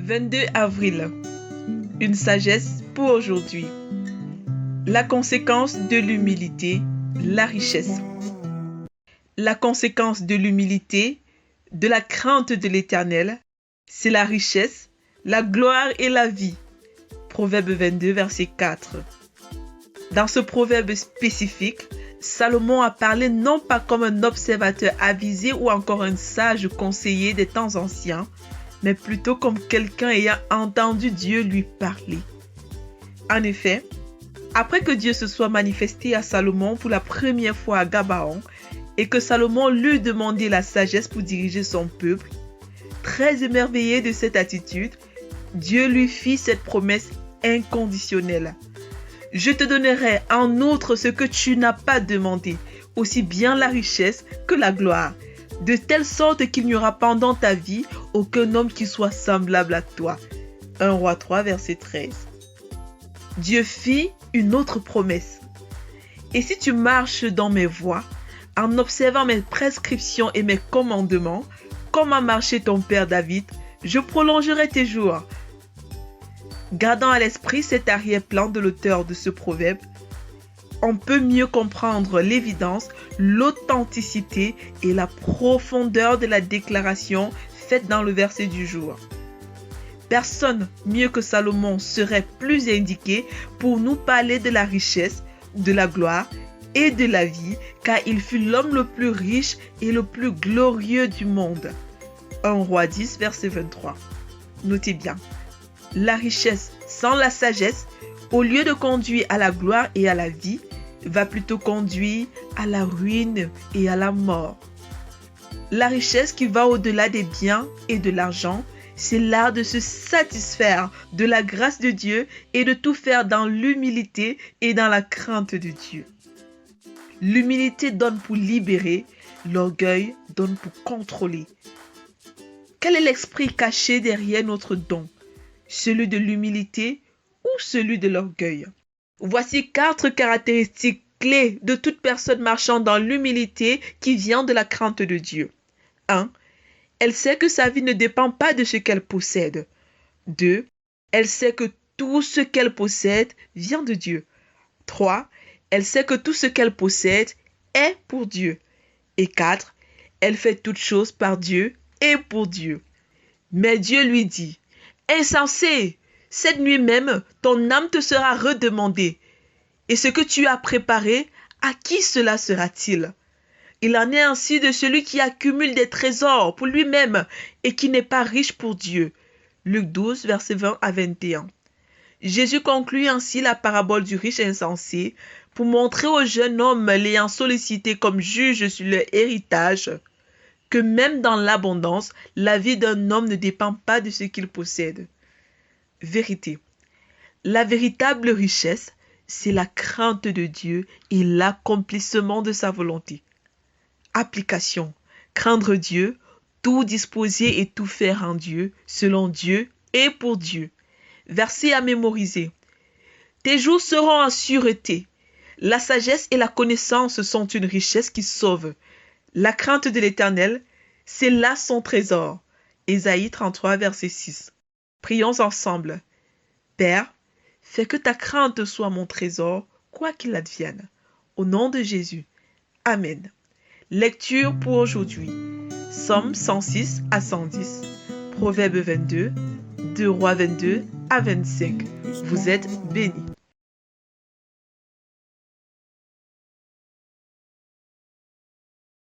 22 avril. Une sagesse pour aujourd'hui. La conséquence de l'humilité, la richesse. La conséquence de l'humilité, de la crainte de l'Éternel, c'est la richesse, la gloire et la vie. Proverbe 22, verset 4. Dans ce proverbe spécifique, Salomon a parlé non pas comme un observateur avisé ou encore un sage conseiller des temps anciens, mais plutôt comme quelqu'un ayant entendu Dieu lui parler. En effet, après que Dieu se soit manifesté à Salomon pour la première fois à Gabaon et que Salomon lui demandé la sagesse pour diriger son peuple, très émerveillé de cette attitude, Dieu lui fit cette promesse inconditionnelle. Je te donnerai en outre ce que tu n'as pas demandé, aussi bien la richesse que la gloire, de telle sorte qu'il n'y aura pendant ta vie aucun homme qui soit semblable à toi. 1 Roi 3, verset 13. Dieu fit une autre promesse. Et si tu marches dans mes voies, en observant mes prescriptions et mes commandements, comme a marché ton père David, je prolongerai tes jours. Gardant à l'esprit cet arrière-plan de l'auteur de ce proverbe, on peut mieux comprendre l'évidence, l'authenticité et la profondeur de la déclaration faite dans le verset du jour. Personne mieux que Salomon serait plus indiqué pour nous parler de la richesse, de la gloire et de la vie, car il fut l'homme le plus riche et le plus glorieux du monde. 1 Roi 10, verset 23. Notez bien. La richesse sans la sagesse, au lieu de conduire à la gloire et à la vie, va plutôt conduire à la ruine et à la mort. La richesse qui va au-delà des biens et de l'argent, c'est l'art de se satisfaire de la grâce de Dieu et de tout faire dans l'humilité et dans la crainte de Dieu. L'humilité donne pour libérer, l'orgueil donne pour contrôler. Quel est l'esprit caché derrière notre don? Celui de l'humilité ou celui de l'orgueil? Voici 4 caractéristiques clés de toute personne marchant dans l'humilité qui vient de la crainte de Dieu. 1. Elle sait que sa vie ne dépend pas de ce qu'elle possède. 2. Elle sait que tout ce qu'elle possède vient de Dieu. 3. Elle sait que tout ce qu'elle possède est pour Dieu. Et 4. Elle fait toutes choses par Dieu et pour Dieu. Mais Dieu lui dit: insensé, cette nuit même, ton âme te sera redemandée. Et ce que tu as préparé, à qui cela sera-t-il? Il en est ainsi de celui qui accumule des trésors pour lui-même et qui n'est pas riche pour Dieu. Luc 12, versets 20 à 21. Jésus conclut ainsi la parabole du riche insensé pour montrer aux jeunes hommes l'ayant sollicité comme juge sur leur héritage que même dans l'abondance, la vie d'un homme ne dépend pas de ce qu'il possède. Vérité. La véritable richesse, c'est la crainte de Dieu et l'accomplissement de sa volonté. Application. Craindre Dieu, tout disposer et tout faire en Dieu, selon Dieu et pour Dieu. Verset à mémoriser. Tes jours seront en sûreté. La sagesse et la connaissance sont une richesse qui sauve. La crainte de l'Éternel, c'est là son trésor. Ésaïe 33, verset 6. Prions ensemble. Père, fais que ta crainte soit mon trésor, quoi qu'il advienne. Au nom de Jésus. Amen. Lecture pour aujourd'hui. Psaume 106 à 110. Proverbe 22. 2 Rois 22 à 25. Vous êtes bénis.